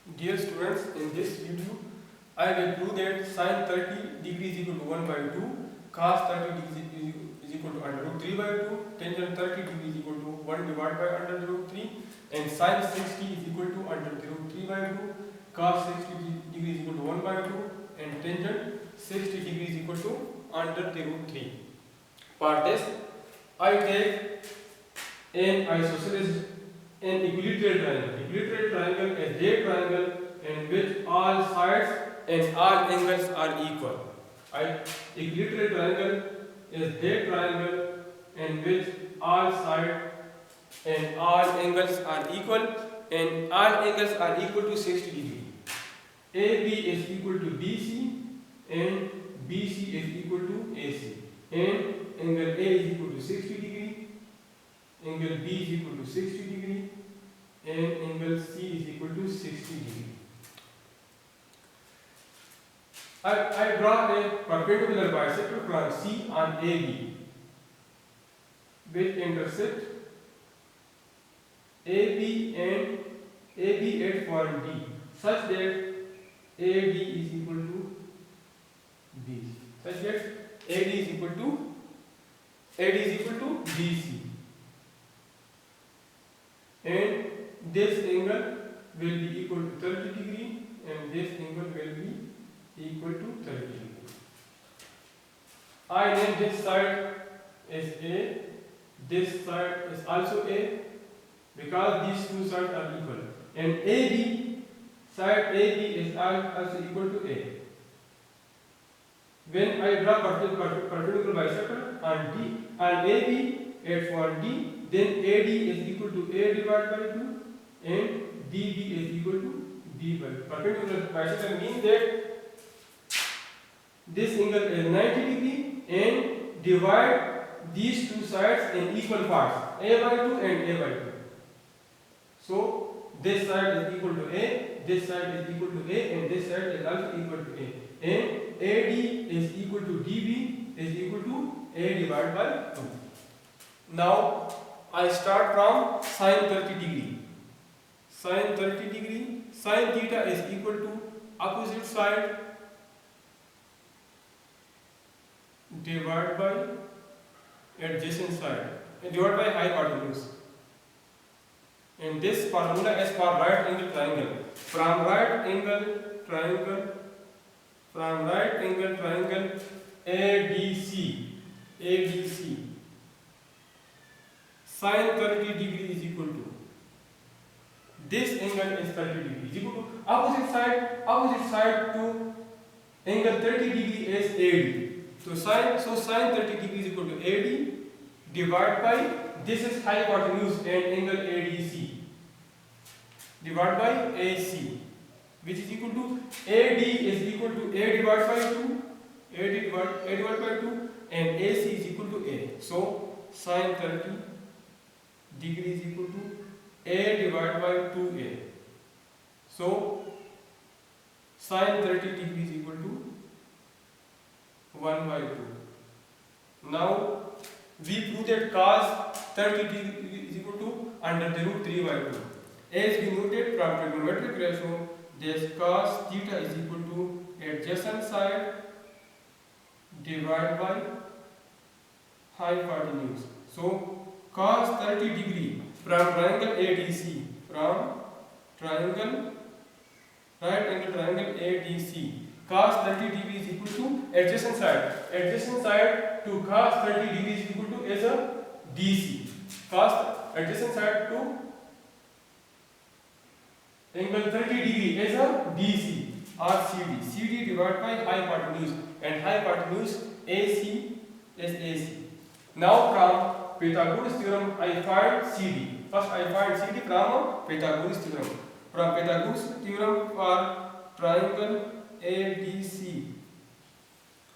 Dear students, in this video, I will prove that sin 30 degree is equal to 1 by 2, cos 30 degree is equal to under root 3 by 2, tangent 30 degree is equal to 1 divided by under root 3, and sin 60 is equal to under root 3 by 2, cos 60 degree is equal to 1 by 2, and tangent 60 degree is equal to under the root 3. Part test, I take an isosceles an equilateral triangle. Equilateral triangle is a triangle in which all sides and all angles are equal. Equilateral triangle is a triangle in which all sides and all angles are equal, and all angles are equal to 60 degree. AB is equal to BC and BC is equal to AC, and angle A is equal to 60 degree, angle B is equal to 60 degree, and angle C is equal to 60 degree. I draw a perpendicular bisector from C on AB which intersect AB and AB at point D such that AD is equal to BC, such that AD is equal to BC, and this angle will be equal to 30 degree and this angle will be equal to 30 degree. I name this side as A, this side is also A because these two sides are equal, and AB, side AB is also equal to A. When I draw perpendicular bisector on D and AB at point D, then AD is equal to A divided by 2 and DB is equal to B by 2. Perpendicular bisector means that this angle is 90 degree and divide these two sides in equal parts, A by 2 and A by 2. So this side is equal to A, this side is equal to A, and this side is also equal to A. And AD is equal to DB is equal to A divided by 2. Now I start from sin 30 degree. Sin 30 degree, sin theta is equal to opposite side divided by adjacent side and divided by hypotenuse. And this formula is for right angle triangle. From right angle triangle ADC, sin 30 degree is equal to this angle is 30 degree is equal to opposite side to angle 30 degree is AD. So sin 30 degree is equal to AD divided by this is hypotenuse and angle ADC divided by AC, which is equal to AD is equal to A divided by 2, A divided by 2, and AC is equal to A. So sin 30 degree is equal to A divided by 2A. So sin 30 degree is equal to 1 by 2. Now we prove that cos 30 degree is equal to under the root 3 by 2. As we noted from trigonometric ratio, this cos theta is equal to adjacent side divided by hypotenuse. So cos 30 degree from triangle ADC, from triangle right angle triangle ADC, cos 30 degree is equal to adjacent side. Adjacent side to cos 30 degree is equal to as a DC. Cos adjacent side to angle 30 degree as a DC or CD. CD divided by hypotenuse, and hypotenuse AC is AC. Now from Pythagoras theorem I find CD. First I find CD from Pythagoras theorem. From Pythagoras theorem for triangle ADC,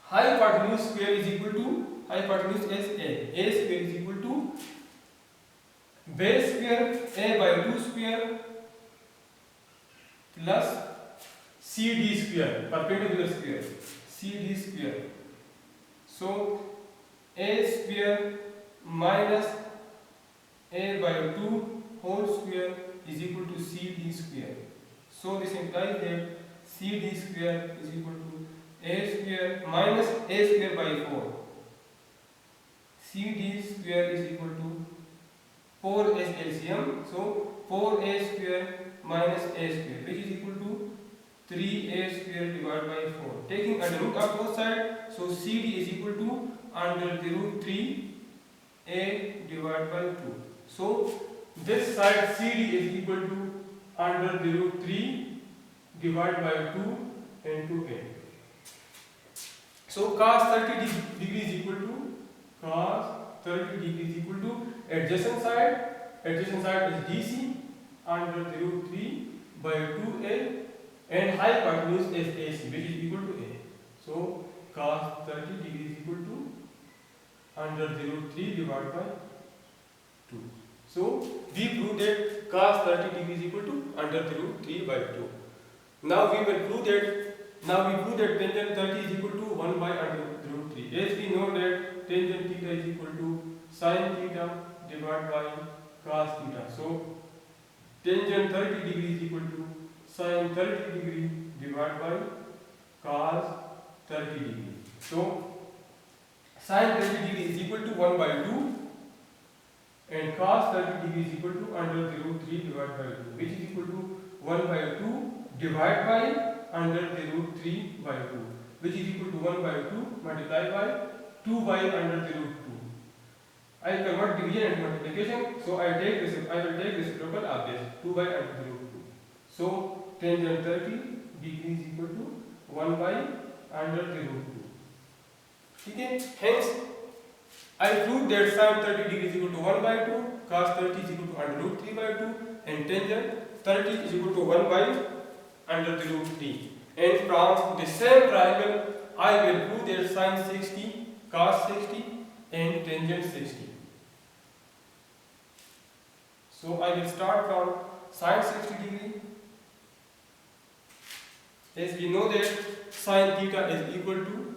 hypotenuse square is equal to hypotenuse is A square is equal to base square A by 2 square plus CD square, perpendicular square, CD square. So A square minus A by 2 whole square is equal to CD square. So this implies that CD square is equal to A square minus A square by 4. CD square is equal to 4 as LCM. So 4A square minus A square, which is equal to 3A square divided by 4. Taking under root of both sides, so CD is equal to under the root 3A divided by 2. So this side CD is equal to under the root 3 divided by 2 into A. So cos 30 degree is equal to cos 30 degree is equal to adjacent side is DC under the root 3 by 2A and hypotenuse is AC, which is equal to A. So cos 30 degree is equal to under the root 3 divided by 2. So we proved that cos 30 degree is equal to under the root 3 by 2. Now we prove that tangent 30 is equal to 1 by under the root 3. As we know that tangent theta is equal to sin theta divided by cos theta. So tangent 30 degree is equal to sin 30 degree divided by cos 30 degree. So sin 30 degree is equal to 1 by 2 and cos 30 degree is equal to under the root 3 divided by 2, which is equal to 1 by 2 divided by under the root 3 by 2, which is equal to 1 by 2 multiplied by 2 by under the root 2. I convert division into multiplication, so I will take reciprocal of this 2 by under the root 2. So tangent 30 degree is equal to 1 by under the root 2. Okay? Hence, I proved that sin 30 degree is equal to 1 by 2, cos 30 is equal to under root 3 by 2, and tangent 30 is equal to 1 by under the root 3. And from the same triangle, I will prove that sin 60, cos 60, and tangent 60. So I will start from sin 60 degree. As we know that sin theta is equal to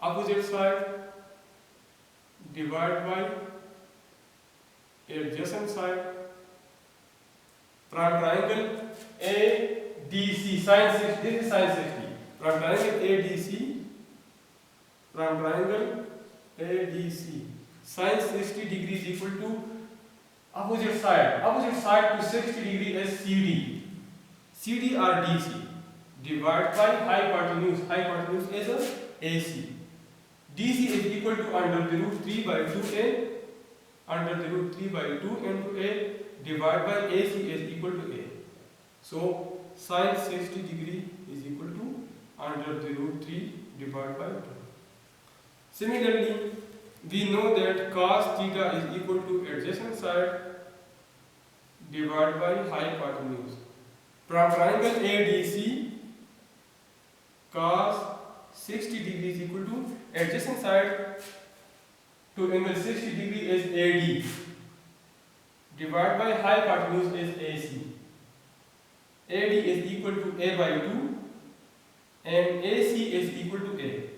opposite side divided by adjacent side from triangle ADC. Sin 60, this is sin 60. From triangle ADC, sin 60 degree is equal to opposite side to 60 degree is CD or DC divided by hypotenuse is AC. DC is equal to under the root 3 by 2A, under the root 3 by 2 into A divided by AC is equal to A. So sin 60 degree is equal to under the root 3 divided by 2. Similarly, we know that cos theta is equal to adjacent side divided by hypotenuse. From triangle ADC, cos 60 degree is equal to adjacent side to angle 60 degree is AD divided by hypotenuse is AC. AD is equal to A by 2 and AC is equal to A.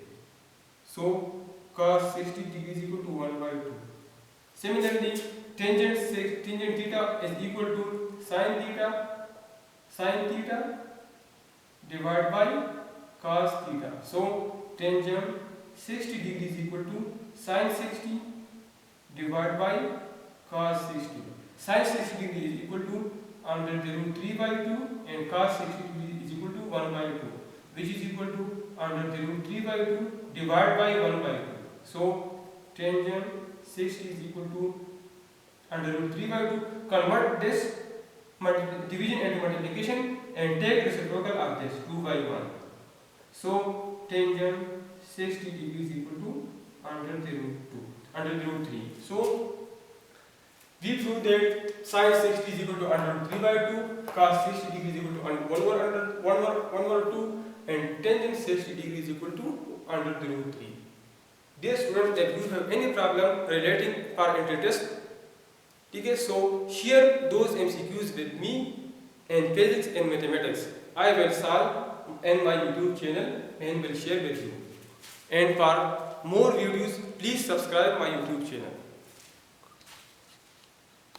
So cos 60 degree is equal to 1 by 2. Similarly, tangent theta is equal to sin theta divided by cos theta. So tangent 60 degree is equal to sin 60 divided by cos 60. Sin 60 degree is equal to under the root 3 by 2 and cos 60 degree is equal to 1 by 2, which is equal to under the root 3 by 2 divided by 1 by 2. So tangent 60 is equal to under root 3 by 2. Convert this division into multiplication and take reciprocal of this 2 by 1. So tangent 60 degree is equal to under the root 3. So we prove that sin 60 is equal to under root 3 by 2, cos 60 degree is equal to 1 over 2, and tangent 60 degree is equal to under the root 3. Dear students, if you have any problem relating for entry test, okay, so share those MCQs with me in physics and mathematics. I will solve in my YouTube channel and will share with you. And for more videos, please subscribe my YouTube channel.